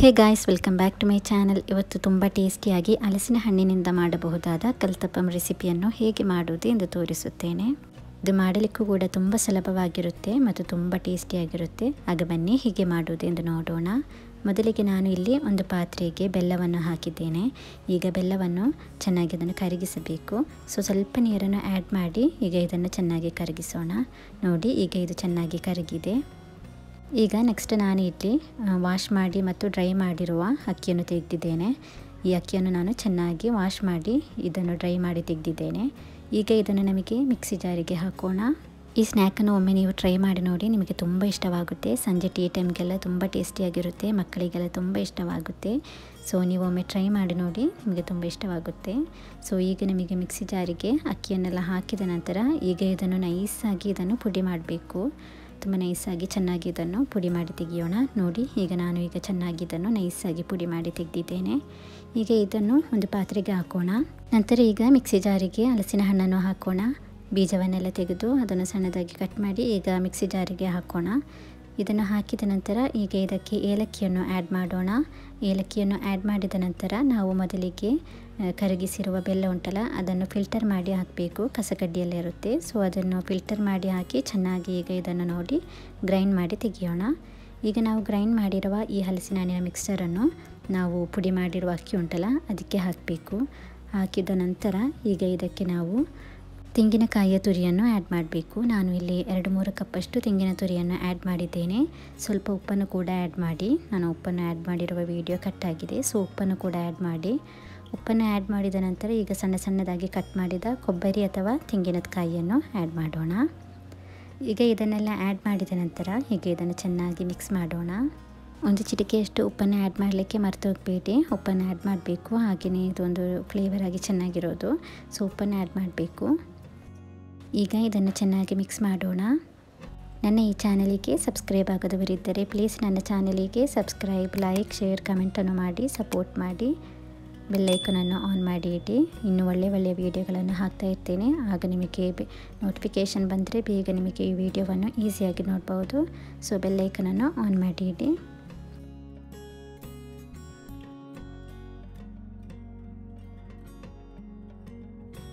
Hey guys, welcome back to my channel. ಇವತ್ತು ತುಂಬ ಟೇಸ್ಟಿಯಾಗಿ ಹಲಸಿನ ಹಣ್ಣಿನಿಂದ ಮಾಡಬಹುದಾದ ಕಲ್ತಪ್ಪಂ ರೆಸಿಪಿಯನ್ನು ಹೇಗೆ ಮಾಡುವುದು ಎಂದು ತೋರಿಸುತ್ತೇನೆ. ಇದು ಮಾಡಲಿಕ್ಕೂ ಕೂಡ ತುಂಬ ಸುಲಭವಾಗಿರುತ್ತೆ ಮತ್ತು ತುಂಬ ಟೇಸ್ಟಿಯಾಗಿರುತ್ತೆ. ಆಗ ಬನ್ನಿ ಹೇಗೆ ಮಾಡುವುದು ಎಂದು ನೋಡೋಣ. ಮೊದಲಿಗೆ ನಾನು ಇಲ್ಲಿ ಒಂದು ಪಾತ್ರೆಗೆ ಬೆಲ್ಲವನ್ನು ಹಾಕಿದ್ದೇನೆ. ಈಗ ಬೆಲ್ಲವನ್ನು ಚೆನ್ನಾಗಿ ಅದನ್ನು ಕರಗಿಸಬೇಕು. ಸ್ವಲ್ಪ ನೀರನ್ನು ಆ್ಯಡ್ ಮಾಡಿ ಈಗ ಇದನ್ನು ಚೆನ್ನಾಗಿ ಕರಗಿಸೋಣ. ನೋಡಿ, ಈಗ ಇದು ಚೆನ್ನಾಗಿ ಕರಗಿದೆ. ಈಗ ನೆಕ್ಸ್ಟ್ ನಾನು ಇಲ್ಲಿ ವಾಶ್ ಮಾಡಿ ಮತ್ತು ಡ್ರೈ ಮಾಡಿರುವ ಅಕ್ಕಿಯನ್ನು ತೆಗೆದಿದ್ದೇನೆ. ಈ ಅಕ್ಕಿಯನ್ನು ನಾನು ಚೆನ್ನಾಗಿ ವಾಶ್ ಮಾಡಿ ಇದನ್ನು ಡ್ರೈ ಮಾಡಿ ತೆಗೆದಿದ್ದೇನೆ. ಈಗ ಇದನ್ನು ನಮಗೆ ಮಿಕ್ಸಿ ಜಾರಿಗೆ ಹಾಕೋಣ. ಈ ಸ್ನ್ಯಾಕನ್ನು ಒಮ್ಮೆ ನೀವು ಟ್ರೈ ಮಾಡಿ ನೋಡಿ, ನಿಮಗೆ ತುಂಬ ಇಷ್ಟವಾಗುತ್ತೆ. ಸಂಜೆ ಟೀ ಟೈಮ್ಗೆಲ್ಲ ತುಂಬ ಟೇಸ್ಟಿಯಾಗಿರುತ್ತೆ, ಮಕ್ಕಳಿಗೆಲ್ಲ ತುಂಬ ಇಷ್ಟವಾಗುತ್ತೆ. ನೀವು ಒಮ್ಮೆ ಟ್ರೈ ಮಾಡಿ ನೋಡಿ, ನಿಮಗೆ ತುಂಬ ಇಷ್ಟವಾಗುತ್ತೆ. ಈಗ ನಿಮಗೆ ಮಿಕ್ಸಿ ಜಾರಿಗೆ ಅಕ್ಕಿಯನ್ನೆಲ್ಲ ಹಾಕಿದ ನಂತರ ಈಗ ಇದನ್ನು ನೈಸಾಗಿ ಇದನ್ನು ಪುಡಿ ಮಾಡಬೇಕು. ತುಂಬ ನೈಸಾಗಿ ಚೆನ್ನಾಗಿ ಇದನ್ನು ಪುಡಿ ಮಾಡಿ ತೆಗೆಯೋಣ. ನೋಡಿ, ಈಗ ನಾನು ಚೆನ್ನಾಗಿ ಇದನ್ನು ನೈಸಾಗಿ ಪುಡಿ ಮಾಡಿ ತೆಗೆದಿದ್ದೇನೆ. ಈಗ ಇದನ್ನು ಒಂದು ಪಾತ್ರೆಗೆ ಹಾಕೋಣ. ನಂತರ ಈಗ ಮಿಕ್ಸಿ ಜಾರಿಗೆ ಹಲಸಿನ ಹಣ್ಣನ್ನು ಹಾಕೋಣ. ಬೀಜವನ್ನೆಲ್ಲ ತೆಗೆದು ಅದನ್ನು ಸಣ್ಣದಾಗಿ ಕಟ್ ಮಾಡಿ ಈಗ ಮಿಕ್ಸಿ ಜಾರಿಗೆ ಹಾಕೋಣ. ಇದನ್ನು ಹಾಕಿದ ನಂತರ ಈಗ ಇದಕ್ಕೆ ಏಲಕ್ಕಿಯನ್ನು ಆ್ಯಡ್ ಮಾಡೋಣ. ಏಲಕ್ಕಿಯನ್ನು ಆ್ಯಡ್ ಮಾಡಿದ ನಂತರ ನಾವು ಮೊದಲಿಗೆ ಕರಗಿಸಿರುವ ಬೆಲ್ಲ ಉಂಟಲ್ಲ, ಅದನ್ನು ಫಿಲ್ಟರ್ ಮಾಡಿ ಹಾಕಬೇಕು. ಕಸಕಡ್ಡಿಯಲ್ಲೇ ಇರುತ್ತೆ. ಅದನ್ನು ಫಿಲ್ಟರ್ ಮಾಡಿ ಹಾಕಿ ಚೆನ್ನಾಗಿ ಈಗ ಇದನ್ನು ನೋಡಿ ಗ್ರೈಂಡ್ ಮಾಡಿ ತೆಗೆಯೋಣ. ಈಗ ನಾವು ಗ್ರೈಂಡ್ ಮಾಡಿರುವ ಈ ಹಲಸಿನ ಹಣ್ಣಿನ ಮಿಕ್ಸರನ್ನು ನಾವು ಪುಡಿ ಮಾಡಿರುವ ಅಕ್ಕಿ ಉಂಟಲ್ಲ ಅದಕ್ಕೆ ಹಾಕಬೇಕು. ಹಾಕಿದ ನಂತರ ಈಗ ಇದಕ್ಕೆ ನಾವು ತೆಂಗಿನಕಾಯಿಯ ತುರಿಯನ್ನು ಆ್ಯಡ್ ಮಾಡಬೇಕು. ನಾನು ಇಲ್ಲಿ 2-3 ಕಪ್ಪಷ್ಟು ತೆಂಗಿನ ತುರಿಯನ್ನು ಆ್ಯಡ್ ಮಾಡಿದ್ದೇನೆ. ಸ್ವಲ್ಪ ಉಪ್ಪನ್ನು ಕೂಡ ಆ್ಯಡ್ ಮಾಡಿ. ನಾನು ಉಪ್ಪನ್ನು ಆ್ಯಡ್ ಮಾಡಿರುವ ವಿಡಿಯೋ ಕಟ್ ಆಗಿದೆ. ಉಪ್ಪನ್ನು ಕೂಡ ಆ್ಯಡ್ ಮಾಡಿ. ಉಪ್ಪನ್ನು ಆ್ಯಡ್ ಮಾಡಿದ ನಂತರ ಈಗ ಸಣ್ಣದಾಗಿ ಕಟ್ ಮಾಡಿದ ಕೊಬ್ಬರಿ ಅಥವಾ ತೆಂಗಿನಕಾಯಿಯನ್ನು ಆ್ಯಡ್ ಮಾಡೋಣ. ಈಗ ಇದನ್ನೆಲ್ಲ ಆ್ಯಡ್ ಮಾಡಿದ ನಂತರ ಹೀಗೆ ಇದನ್ನು ಚೆನ್ನಾಗಿ ಮಿಕ್ಸ್ ಮಾಡೋಣ. ಒಂದು ಚಿಟಿಕೆಯಷ್ಟು ಉಪ್ಪನ್ನು ಆ್ಯಡ್ ಮಾಡಲಿಕ್ಕೆ ಮರೆತು ಹೋಗಬೇಡಿ. ಉಪ್ಪನ್ನು ಆ್ಯಡ್ ಮಾಡಬೇಕು. ಹಾಗೆಯೇ ಇದೊಂದು ಫ್ಲೇವರ್ ಆಗಿ ಚೆನ್ನಾಗಿರೋದು. ಉಪ್ಪನ್ನು ಆ್ಯಡ್ ಮಾಡಬೇಕು. ಈಗ ಇದನ್ನು ಚೆನ್ನಾಗಿ ಮಿಕ್ಸ್ ಮಾಡೋಣ. ನನ್ನ ಈ ಚಾನಲಿಗೆ ಸಬ್ಸ್ಕ್ರೈಬ್ ಆಗದವರಿದ್ದರೆ ಪ್ಲೀಸ್ ನನ್ನ ಚಾನಲಿಗೆ ಸಬ್ಸ್ಕ್ರೈಬ್, ಲೈಕ್, ಶೇರ್, ಕಮೆಂಟನ್ನು ಮಾಡಿ ಸಪೋರ್ಟ್ ಮಾಡಿ. ಬೆಲ್ಲೈಕನನ್ನು ಆನ್ ಮಾಡಿ ಇಡಿ. ಇನ್ನೂ ಒಳ್ಳೆಯ ವೀಡಿಯೋಗಳನ್ನು ಹಾಕ್ತಾ ಇರ್ತೇನೆ. ಆಗ ನಿಮಗೆ ನೋಟಿಫಿಕೇಷನ್ ಬಂದರೆ ಬೇಗ ನಿಮಗೆ ಈ ವಿಡಿಯೋವನ್ನು ಈಸಿಯಾಗಿ ನೋಡ್ಬೋದು. ಬೆಲ್ಲೈಕನನ್ನು ಆನ್ ಮಾಡಿ ಇಡಿ.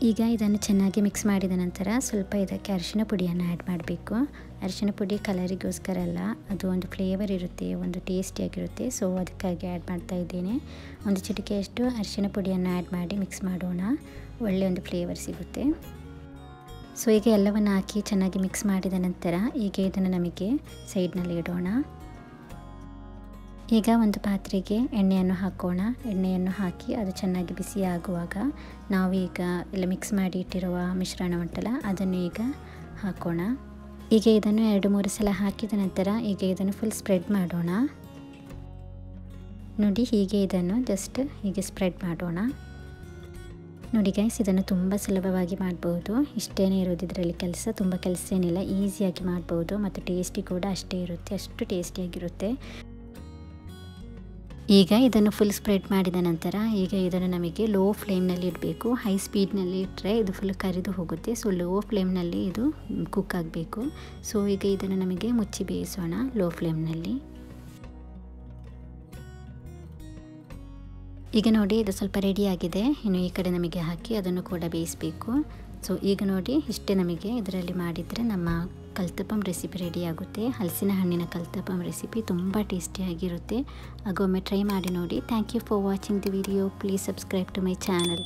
ಈಗ ಇದನ್ನು ಚೆನ್ನಾಗಿ ಮಿಕ್ಸ್ ಮಾಡಿದ ನಂತರ ಸ್ವಲ್ಪ ಇದಕ್ಕೆ ಅರಿಶಿನ ಪುಡಿಯನ್ನು ಆ್ಯಡ್ ಮಾಡಬೇಕು. ಅರಿಶಿನ ಪುಡಿ ಕಲರಿಗೋಸ್ಕರ ಅಲ್ಲ, ಅದು ಒಂದು ಫ್ಲೇವರ್ ಇರುತ್ತೆ, ಒಂದು ಟೇಸ್ಟಿಯಾಗಿರುತ್ತೆ. ಅದಕ್ಕಾಗಿ ಆ್ಯಡ್ ಮಾಡ್ತಾ ಇದ್ದೇನೆ. ಒಂದು ಚಿಟಿಕೆಯಷ್ಟು ಅರಿಶಿನ ಪುಡಿಯನ್ನು ಆ್ಯಡ್ ಮಾಡಿ ಮಿಕ್ಸ್ ಮಾಡೋಣ. ಒಳ್ಳೆಯ ಒಂದು ಫ್ಲೇವರ್ ಸಿಗುತ್ತೆ. ಈಗ ಎಲ್ಲವನ್ನು ಹಾಕಿ ಚೆನ್ನಾಗಿ ಮಿಕ್ಸ್ ಮಾಡಿದ ನಂತರ ಈಗ ಇದನ್ನು ನಮಗೆ ಸೈಡ್ನಲ್ಲಿ ಇಡೋಣ. ಈಗ ಒಂದು ಪಾತ್ರೆಗೆ ಎಣ್ಣೆಯನ್ನು ಹಾಕೋಣ. ಎಣ್ಣೆಯನ್ನು ಹಾಕಿ ಅದು ಚೆನ್ನಾಗಿ ಬಿಸಿ ಆಗುವಾಗ ನಾವು ಈಗ ಎಲ್ಲ ಮಿಕ್ಸ್ ಮಾಡಿ ಇಟ್ಟಿರುವ ಮಿಶ್ರಣ ಉಂಟಲ್ಲ ಅದನ್ನು ಈಗ ಹಾಕೋಣ. ಈಗ ಇದನ್ನು 2-3 ಸಲ ಹಾಕಿದ ನಂತರ ಈಗ ಇದನ್ನು ಫುಲ್ ಸ್ಪ್ರೆಡ್ ಮಾಡೋಣ. ನೋಡಿ, ಹೀಗೆ ಇದನ್ನು ಜಸ್ಟ್ ಹೀಗೆ ಸ್ಪ್ರೆಡ್ ಮಾಡೋಣ. ನೋಡಿ ಗೈಸ್, ಇದನ್ನು ತುಂಬ ಸುಲಭವಾಗಿ ಮಾಡ್ಬೋದು. ಇಷ್ಟೇನೇ ಇರೋದು ಇದರಲ್ಲಿ ಕೆಲಸ, ತುಂಬ ಕೆಲಸ ಏನಿಲ್ಲ. ಈಸಿಯಾಗಿ ಮಾಡ್ಬೋದು ಮತ್ತು ಟೇಸ್ಟಿ ಕೂಡ ಅಷ್ಟೇ ಇರುತ್ತೆ, ಅಷ್ಟು ಟೇಸ್ಟಿಯಾಗಿರುತ್ತೆ. ಈಗ ಇದನ್ನು ಫುಲ್ ಸ್ಪ್ರೆಡ್ ಮಾಡಿದ ನಂತರ ಈಗ ಇದನ್ನು ನಮಗೆ ಲೋ ಫ್ಲೇಮ್ನಲ್ಲಿ ಇಡಬೇಕು. ಹೈ ಸ್ಪೀಡ್ನಲ್ಲಿ ಇಟ್ಟರೆ ಇದು ಫುಲ್ ಕರಿದು ಹೋಗುತ್ತೆ. ಲೋ ಫ್ಲೇಮ್ನಲ್ಲಿ ಇದು ಕುಕ್ ಆಗಬೇಕು. ಈಗ ಇದನ್ನು ನಮಗೆ ಮುಚ್ಚಿ ಬೇಯಿಸೋಣ ಲೋ ಫ್ಲೇಮ್ನಲ್ಲಿ. ಈಗ ನೋಡಿ, ಇದು ಸ್ವಲ್ಪ ರೆಡಿಯಾಗಿದೆ. ಇನ್ನು ಈ ಕಡೆ ನಮಗೆ ಹಾಕಿ ಅದನ್ನು ಕೂಡ ಬೇಯಿಸಬೇಕು. ಈಗ ನೋಡಿ, ಇಷ್ಟೇ ನಮಗೆ ಇದರಲ್ಲಿ ಮಾಡಿದರೆ ನಮ್ಮ ಕಲ್ತಪ್ಪಂ ರೆಸಿಪಿ ರೆಡಿ ಆಗುತ್ತೆ. ಹಲಸಿನ ಹಣ್ಣಿನ ಕಲ್ತಪ್ಪಂ ರೆಸಿಪಿ ತುಂಬ ಟೇಸ್ಟಿಯಾಗಿರುತ್ತೆ. ಆಗ ಒಮ್ಮೆ ಟ್ರೈ ಮಾಡಿ ನೋಡಿ. Thank you for watching the video. Please subscribe to my channel.